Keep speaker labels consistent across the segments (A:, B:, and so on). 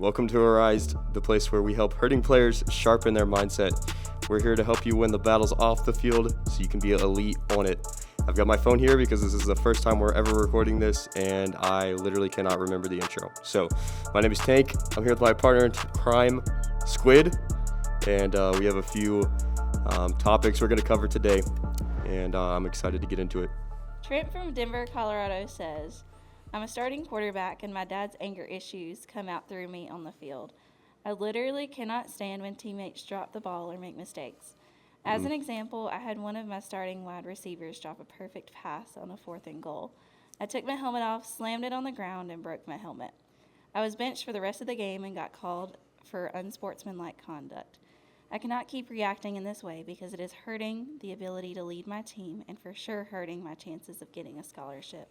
A: Welcome to Arised, the place where we help hurting players sharpen their mindset. We're here to help you win the battles off the field so you can be elite on it. I've got my phone here because this is the first time we're ever recording this, and I literally cannot remember the intro. So, my name is Tank. I'm here with my partner in crime, Squid, and we have a few topics we're going to cover today, and I'm excited to get into it.
B: Trent from Denver, Colorado says, I'm a starting quarterback and my dad's anger issues come out through me on the field. I literally cannot stand when teammates drop the ball or make mistakes. As an example, I had one of my starting wide receivers drop a perfect pass on a 4th and goal. I took my helmet off, slammed it on the ground, and broke my helmet. I was benched for the rest of the game and got called for unsportsmanlike conduct. I cannot keep reacting in this way because it is hurting the ability to lead my team and for sure hurting my chances of getting a scholarship.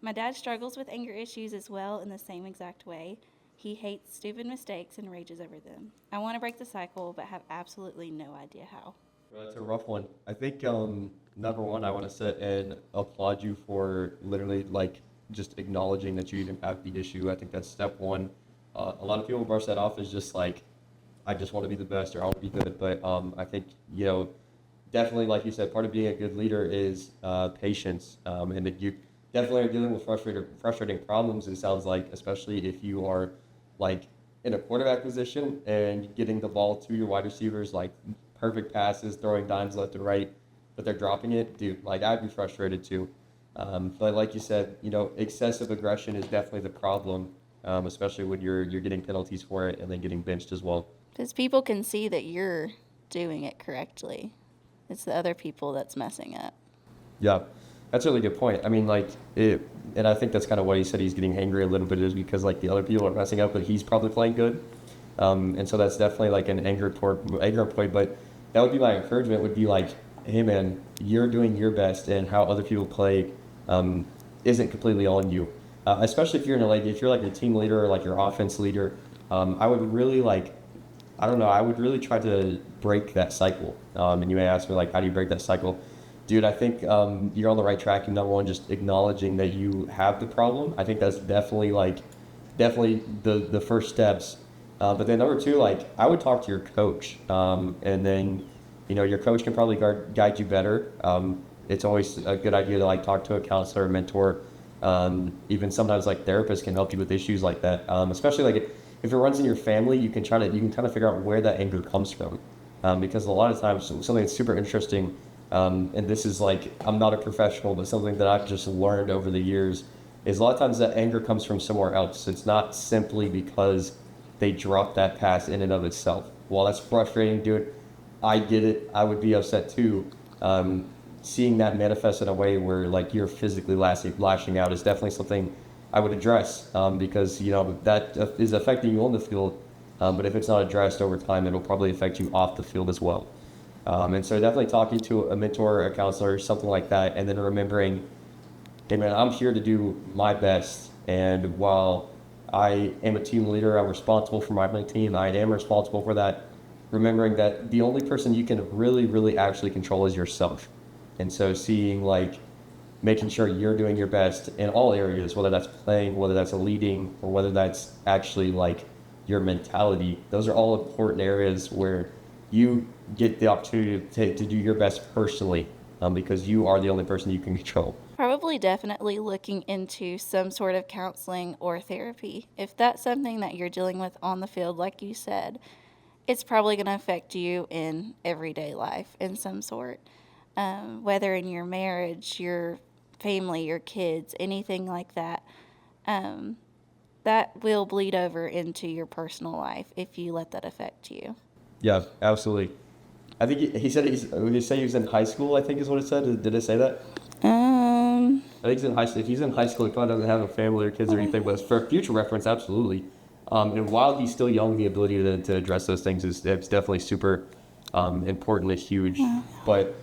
B: My dad struggles with anger issues as well in the same exact way. He hates stupid mistakes and rages over them. I want to break the cycle, but have absolutely no idea how.
A: Well, that's a rough one. I think, number one, I want to sit and applaud you for literally, just acknowledging that you even have the issue. I think that's step one. A lot of people brush that off as just like, I just want to be the best or I want to be good. But I think, definitely, like you said, part of being a good leader is patience. And that you definitely are dealing with frustrating problems, it sounds like, especially if you are, in a quarterback position and getting the ball to your wide receivers, perfect passes, throwing dimes left and right, but they're dropping it. Dude, I'd be frustrated too. But like you said, excessive aggression is definitely the problem, especially when you're getting penalties for it and then getting benched as well.
B: Because people can see that you're doing it correctly. It's the other people that's messing up.
A: Yeah, that's a really good point. I mean, and I think that's kind of why he said he's getting angry a little bit, is because the other people are messing up, but he's probably playing good. And so that's definitely an anger point. But that would be my encouragement, would be hey man, you're doing your best, and how other people play isn't completely on you. Especially if you're if you're a team leader or your offense leader, I would really I would really try to break that cycle. And you may ask me how do you break that cycle? Dude, I think you're on the right track. And number one, just acknowledging that you have the problem. I think that's definitely the first steps. But then number two, I would talk to your coach. And then, your coach can probably guide you better. It's always a good idea to talk to a counselor, or mentor. Even sometimes therapists can help you with issues like that. Especially if it runs in your family, you can kind of figure out where that anger comes from. Because a lot of times something that's super interesting, and this is I'm not a professional, but something that I've just learned over the years, is a lot of times that anger comes from somewhere else. It's not simply because they dropped that pass in and of itself. While that's frustrating, dude, I get it. I would be upset too. Seeing that manifest in a way where you're physically lashing out is definitely something I would address, because that is affecting you on the field. But if it's not addressed over time, it'll probably affect you off the field as well. And so definitely talking to a mentor, a counselor, something like that, and then remembering, hey man, I'm here to do my best. And while I am a team leader, I'm responsible for my team, I am responsible for that. Remembering that the only person you can really, really actually control is yourself. And so seeing making sure you're doing your best in all areas, whether that's playing, whether that's leading, or whether that's actually your mentality. Those are all important areas where you get the opportunity to do your best personally, because you are the only person you can control.
B: Probably definitely looking into some sort of counseling or therapy. If that's something that you're dealing with on the field, like you said, it's probably going to affect you in everyday life in some sort. Whether in your marriage, your family, your kids, anything like that. That will bleed over into your personal life if you let that affect you.
A: Yeah, absolutely. I think he said he was in high school, I think is what it said. Did it say that? I think he's in high school. If he's in high school, he probably doesn't have a family or kids or anything, but for future reference, absolutely. And while he's still young, the ability to address those things it's definitely super important and huge. Yeah. But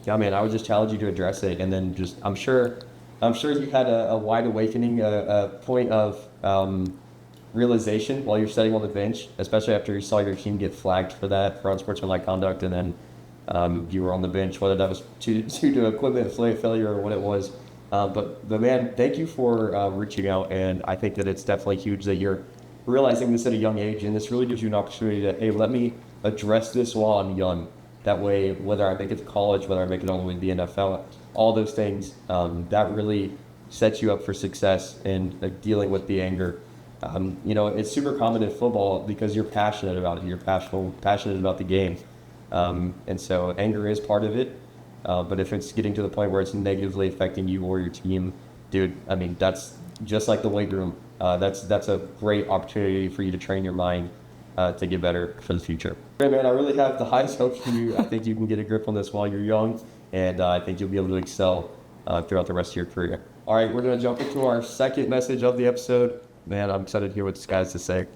A: yeah, man, I would just challenge you to address it, and then I'm sure you had a wide awakening, a point of realization while you're sitting on the bench, especially after you saw your team get flagged for unsportsmanlike conduct, and then you were on the bench, whether that was due to equipment failure or what it was. But man, thank you for reaching out, and I think that it's definitely huge that you're realizing this at a young age, and this really gives you an opportunity to, hey, let me address this while I'm young. That way, whether I make it to college, whether I make it all the way to the NFL, all those things, that really sets you up for success in dealing with the anger. It's super common in football because you're passionate about it. You're passionate about the game. And so anger is part of it. But if it's getting to the point where it's negatively affecting you or your team, dude, I mean, that's just like the weight room. That's a great opportunity for you to train your mind to get better for the future. Great, man. I really have the highest hopes for you. I think you can get a grip on this while you're young, and I think you'll be able to excel throughout the rest of your career. All right, we're going to jump into our second message of the episode. Man, I'm excited to hear what this guy has to say.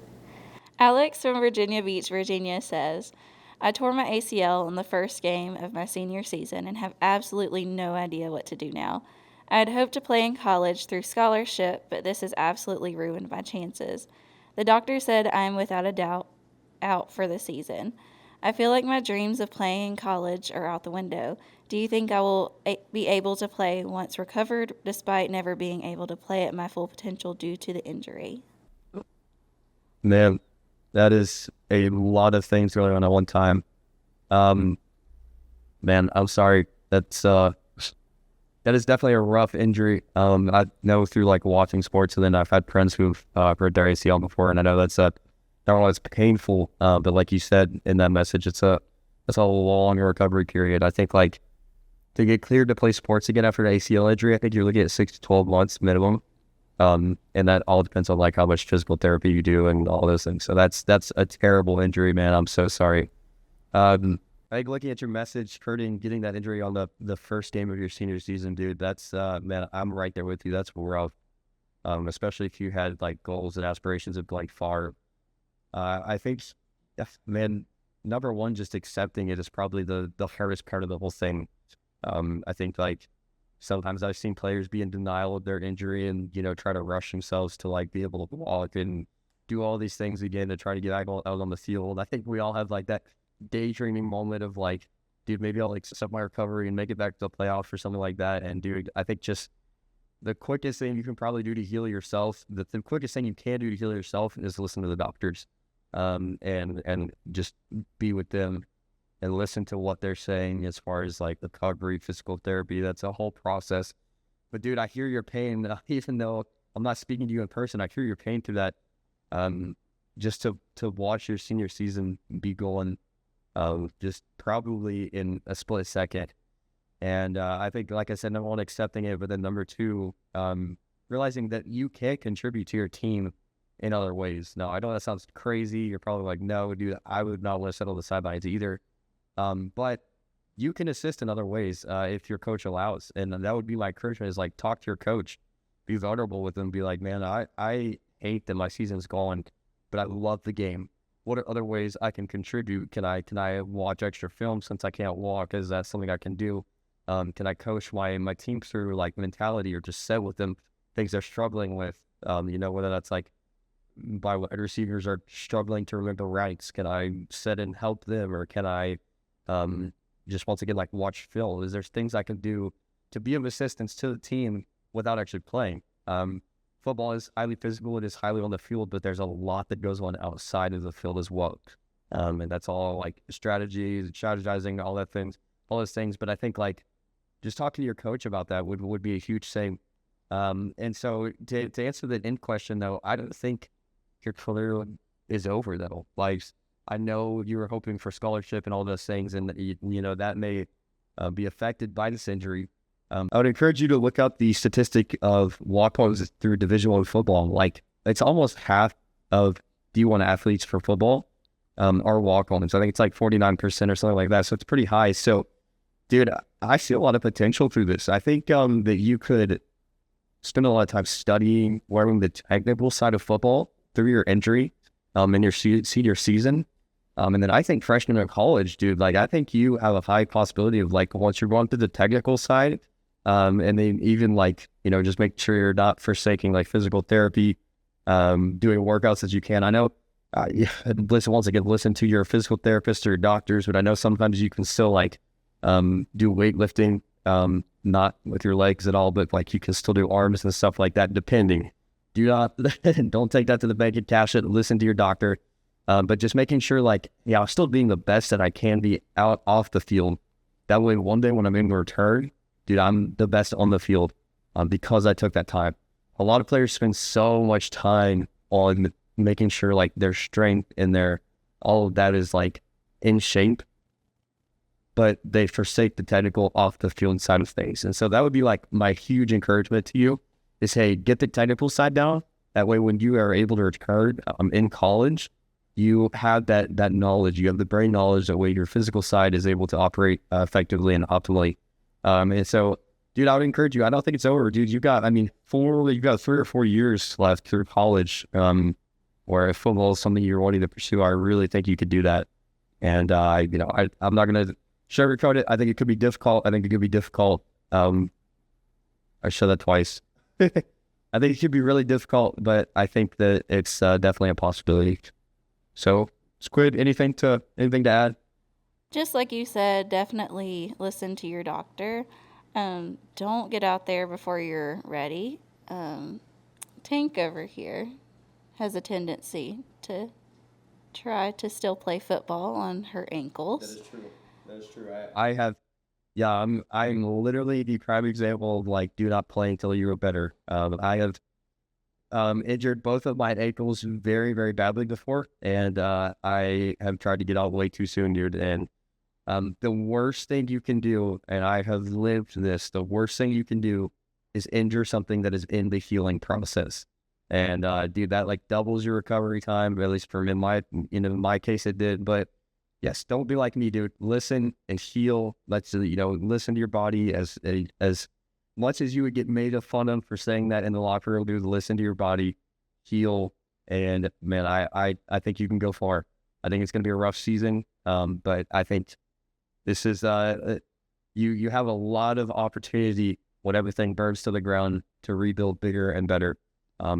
B: Alex from Virginia Beach, Virginia says, I tore my ACL in the first game of my senior season and have absolutely no idea what to do now. I had hoped to play in college through scholarship, but this has absolutely ruined my chances. The doctor said I am without a doubt out for the season. I feel like my dreams of playing in college are out the window. Do you think I will be able to play once recovered, despite never being able to play at my full potential due to the injury?
A: Man, that is a lot of things going on at one time. Um, Man, I'm sorry. That is definitely a rough injury. I know through like watching sports, and then I've had friends who've hurt their ACL before, and I know that's not only it's painful, but like you said in that message, it's a long recovery period. I think like to get cleared to play sports again after an ACL injury, I think you're looking at 6 to 12 months minimum. And that all depends on like how much physical therapy you do and all those things. So that's a terrible injury, man. I'm so sorry. I think looking at your message, getting that injury on the first game of your senior season, dude, that's, man, I'm right there with you. That's rough. Especially if you had like goals and aspirations of like far. I think, man, number one, just accepting it is probably the hardest part of the whole thing. I think like sometimes I've seen players be in denial of their injury and, try to rush themselves to like be able to walk and do all these things again to try to get out on the field. I think we all have like that daydreaming moment of like, dude, maybe I'll like accept my recovery and make it back to the playoffs or something like that. And dude, I think just the quickest thing you can probably do to heal yourself, the quickest thing you can do to heal yourself is listen to the doctors, and just be with them and listen to what they're saying as far as like recovery, physical therapy. That's a whole process. But dude, I hear your pain, even though I'm not speaking to you in person. I hear your pain through that. Just to watch your senior season be going, just probably in a split second. And I think, like I said, number one, accepting it, but then number two, realizing that you can contribute to your team in other ways. Now, I know that sounds crazy. You're probably like, no, dude, I would not want to sit on the sidelines either. But you can assist in other ways if your coach allows. And that would be my encouragement is like, talk to your coach, be vulnerable with them, be like, man, I hate that my season's gone, but I love the game. What are other ways I can contribute? Can I watch extra film since I can't walk? Is that something I can do? Can I coach my team through like mentality or just sit with them things they're struggling with? Whether that's like my wide receivers are struggling to remember rights. Can I sit and help them, or can I just once again like watch film? Is there things I can do to be of assistance to the team without actually playing? Football is highly physical. It is highly on the field, but there's a lot that goes on outside of the field as well. And that's all like strategizing, all those things. But I think like just talking to your coach about that would be a huge thing. And so to answer the end question though, I don't think your career is over though. Like I know you were hoping for scholarship and all those things, and that may be affected by this injury. I would encourage you to look up the statistic of walk-ons through Division I football. Like it's almost half of D1 athletes for football are walk-ons. I think it's like 49% or something like that. So it's pretty high. So, dude, I see a lot of potential through this. I think that you could spend a lot of time studying, learning the technical side of football through your injury in your senior season. And then I think freshman in college, dude, like I think you have a high possibility of like once you're going through the technical side, and then even like, just make sure you're not forsaking like physical therapy, doing workouts as you can. I know, listen to your physical therapist or your doctors, but I know sometimes you can still like do weightlifting, not with your legs at all, but like you can still do arms and stuff like that, depending. Do not, don't take that to the bank and cash it. Listen to your doctor. But just making sure, like, yeah, I'm still being the best that I can be out off the field. That way, one day when I'm in return, dude, I'm the best on the field because I took that time. A lot of players spend so much time on making sure like their strength and their all of that is like in shape, but they forsake the technical off the field side of things. And so that would be like my huge encouragement to you is, hey, get the technical side down. That way, when you are able to return in college, you have that knowledge. You have the brain knowledge. That way, your physical side is able to operate effectively and optimally. And so, dude, I would encourage you. I don't think it's over, dude. You've got 3 or 4 years left through college. Where if football is something you're wanting to pursue, I really think you could do that. And I'm not going to sugarcoat it. I think it could be difficult. I said that twice. I think it could be really difficult, but I think that it's definitely a possibility. So, Squid, anything to add?
B: Just like you said, definitely listen to your doctor. Don't get out there before you're ready. Tank over here has a tendency to try to still play football on her ankles.
A: That is true. I have, yeah, I'm literally the prime example of like, do not play until you're better. I have injured both of my ankles very, very badly before, and I have tried to get out way too soon, dude. And the worst thing you can do, and I have lived this, the worst thing you can do is injure something that is in the healing process. And dude, that like doubles your recovery time, at least in my case it did. But yes, don't be like me, dude. Listen and heal. Listen to your body as much as you would get made fun of for saying that in the locker room, dude. Listen to your body, heal, and man, I think you can go far. I think it's going to be a rough season, but I think this is you have a lot of opportunity when everything burns to the ground to rebuild bigger and better.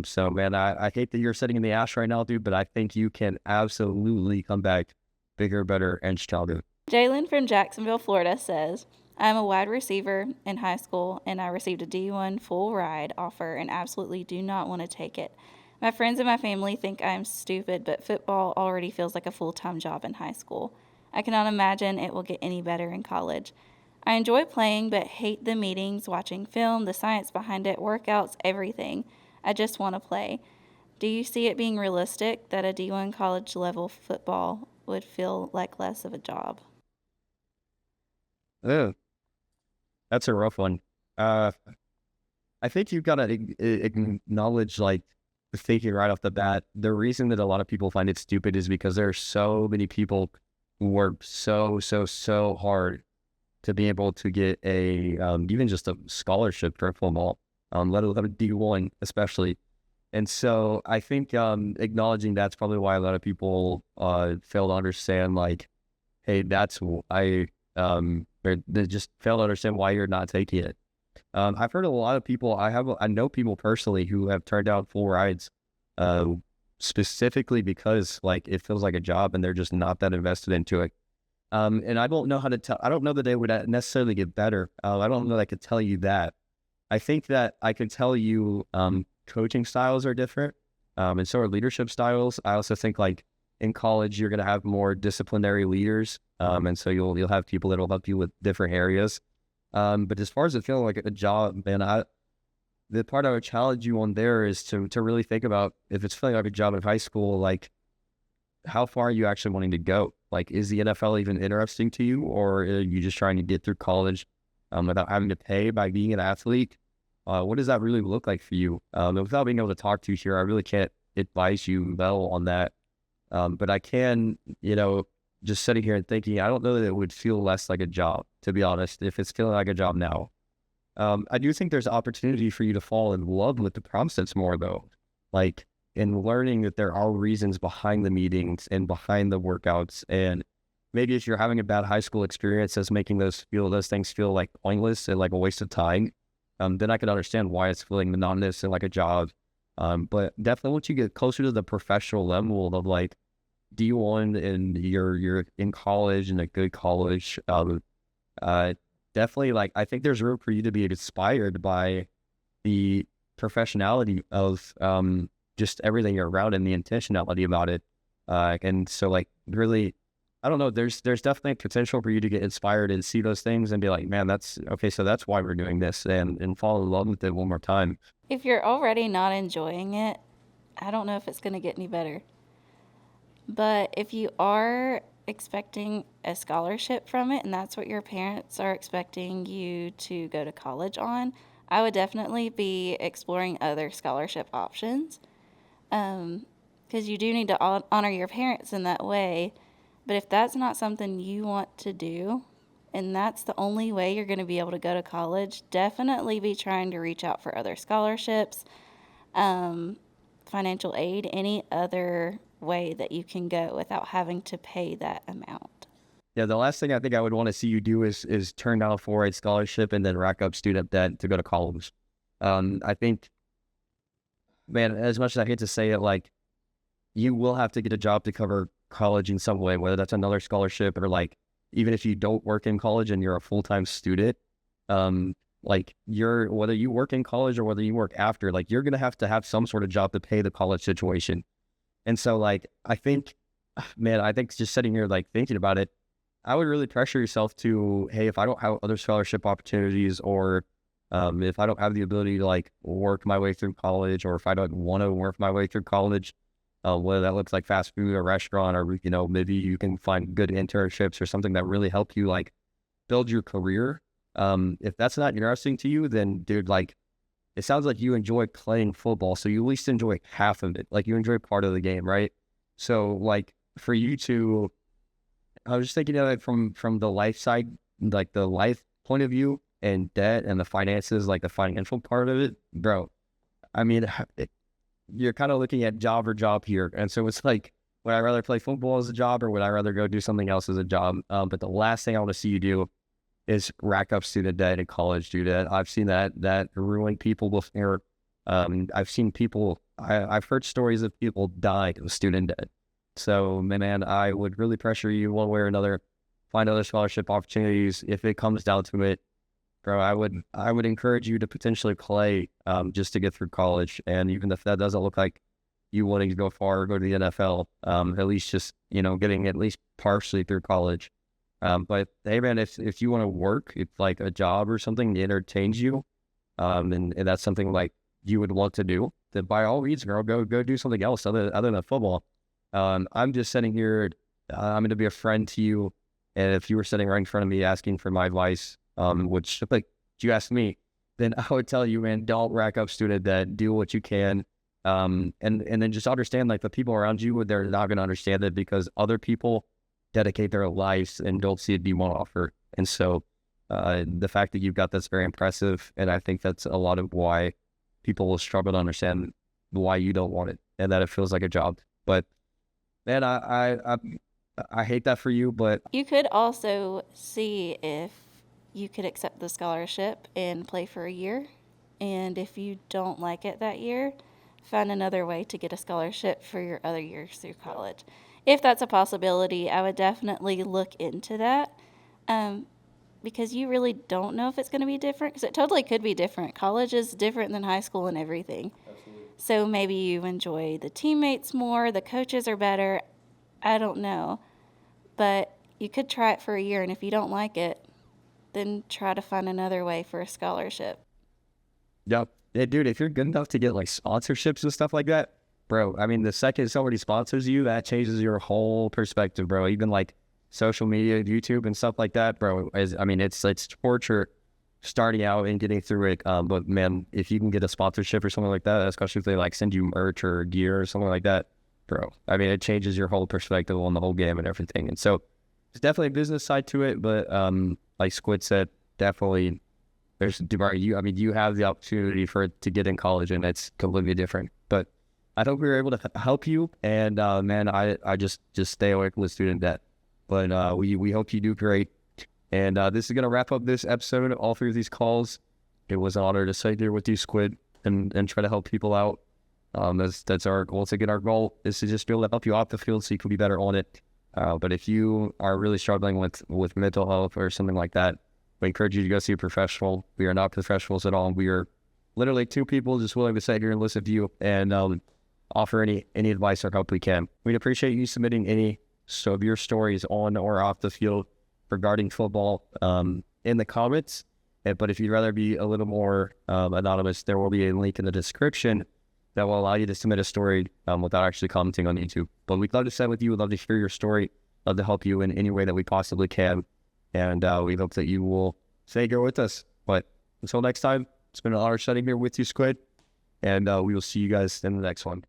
A: So man, I hate that you're sitting in the ash right now, dude, but I think you can absolutely come back bigger, better, and stronger.
B: Jalen from Jacksonville, Florida says, I'm a wide receiver in high school and I received a D1 full ride offer and absolutely do not want to take it. My friends and my family think I'm stupid, but football already feels like a full-time job in high school. I cannot imagine it will get any better in college. I enjoy playing, but hate the meetings, watching film, the science behind it, workouts, everything. I just want to play. Do you see it being realistic that a D1 college level football would feel like less of a job?
A: Yeah, that's a rough one. I think you've got to acknowledge like thinking right off the bat. The reason that a lot of people find it stupid is because there are so many people who work so hard to be able to get a even just a scholarship for football, let alone a D1 especially. And so I think acknowledging that's probably why a lot of people fail to understand like, hey, they just fail to understand why you're not taking it. I've heard a lot of people. I know people personally who have turned down full rides, specifically because like it feels like a job and they're just not that invested into it. And I don't know how to tell. I don't know that they would necessarily get better. I don't know that I could tell you that. I think that I can tell you coaching styles are different, and so are leadership styles. I also think like in college you're going to have more disciplinary leaders, and so you'll have people that will help you with different areas. But as far as it feeling like a job, man, the part I would challenge you on there is to really think about if it's feeling like a job in high school, like how far are you actually wanting to go? Like, is the NFL even interesting to you, or are you just trying to get through college without having to pay by being an athlete? What does that really look like for you? Without being able to talk to you here, I really can't advise you well on that. But I can, just sitting here and thinking, I don't know that it would feel less like a job, to be honest, if it's feeling like a job now. I do think there's opportunity for you to fall in love with the process more, though. Like, in learning that there are reasons behind the meetings and behind the workouts. And maybe if you're having a bad high school experience that's making those things feel like pointless and like a waste of time, then I can understand why it's feeling monotonous and like a job. But definitely once you get closer to the professional level of like D1 and you're in college and a good college, definitely like I think there's room for you to be inspired by the professionality of just everything you're around and the intentionality about it. And so like really, I don't know, there's definitely potential for you to get inspired and see those things and be like, man, that's okay, so that's why we're doing this, and fall in love with it one more time.
B: If you're already not enjoying it, I don't know if it's going to get any better. But if you are expecting a scholarship from it and that's what your parents are expecting you to go to college on, I would definitely be exploring other scholarship options. Because you do need to honor your parents in that way. But if that's not something you want to do, and that's the only way you're going to be able to go to college, definitely be trying to reach out for other scholarships, um, financial aid, any other way that you can go without having to pay that amount.
A: Yeah, the last thing I think I would want to see you do is turn down for a scholarship and then rack up student debt to go to college. I think, man, as much as I hate to say it, like you will have to get a job to cover college in some way, whether that's another scholarship or like even if you don't work in college and you're a full-time student, like you're whether you work in college or whether you work after, like you're gonna have to have some sort of job to pay the college situation. And so like I think, man, I think just sitting here like thinking about it, I would really pressure yourself to, hey, if I don't have other scholarship opportunities or if I don't have the ability to like work my way through college or if I don't want to work my way through college, whether that looks like fast food or restaurant or, you know, maybe you can find good internships or something that really help you like build your career. If that's not interesting to you, then dude, like it sounds like you enjoy playing football. So you at least enjoy half of it. Like you enjoy part of the game, right? So like for you to, I was just thinking of it from the life side, like the life point of view and debt and the finances, like the financial part of it, bro. I mean, you're kind of looking at job or job here. And so it's like, would I rather play football as a job or would I rather go do something else as a job? But the last thing I want to see you do is rack up student debt in college, dude. I've seen that ruin people before. I've seen people, I've heard stories of people dying of student debt. So, man, I would really pressure you one way or another, find other scholarship opportunities. If it comes down to it, bro, I would encourage you to potentially play just to get through college. And even if that doesn't look like you wanting to go far or go to the NFL, at least just, you know, getting at least partially through college. But hey, man, if you want to work, if like a job or something that entertains you, and that's something like you would want to do, then by all means, girl, go do something else other than football. I'm just sitting here. I'm going to be a friend to you, and if you were sitting right in front of me asking for my advice, which like you asked me, then I would tell you, man, don't rack up student debt. Do what you can, and then just understand like the people around you, they're not going to understand it because other people dedicate their lives and don't see it be one offer. And so the fact that you've got that's very impressive. And I think that's a lot of why people will struggle to understand why you don't want it and that it feels like a job. But man, I hate that for you, but
B: You could also see if you could accept the scholarship and play for a year. And if you don't like it that year, find another way to get a scholarship for your other years through college. If that's a possibility, I would definitely look into that um, because you really don't know if it's going to be different because it totally could be different. College is different than high school and everything.
A: absolutely.
B: So maybe you enjoy the teammates more, the coaches are better. I don't know. But you could try it for a year, and if you don't like it, then try to find another way for a scholarship.
A: Yep. Yeah, dude, if you're good enough to get like sponsorships and stuff like that, bro, I mean, the second somebody sponsors you, that changes your whole perspective, bro. Even like social media, YouTube and stuff like that, bro. I mean, it's torture starting out and getting through it. But man, if you can get a sponsorship or something like that, especially if they like send you merch or gear or something like that, bro, I mean, it changes your whole perspective on the whole game and everything. And so there's definitely a business side to it, but like Squid said, definitely there's you. I mean, you have the opportunity for it to get in college, and it's completely different. But I hope we were able to help you. And man, I just stay away from the student debt. But we hope you do great. And this is gonna wrap up this episode. All three of these calls. It was an honor to sit here with you, Squid, and try to help people out. That's our goal. Again, our goal is to just be able to help you off the field so you can be better on it. But if you are really struggling with mental health or something like that, We encourage you to go see a professional. We are not professionals at all. We are literally two people just willing to sit here and listen to you and offer any advice or help we can. We'd appreciate you submitting any of your stories on or off the field regarding football in the comments. But if you'd rather be a little more anonymous, there will be a link in the description that will allow you to submit a story without actually commenting on YouTube. But we'd love to sit with you. We'd love to hear your story. Love to help you in any way that we possibly can. And we hope that you will stay here with us. But until next time, it's been an honor sitting here with you, Squid. And we will see you guys in the next one.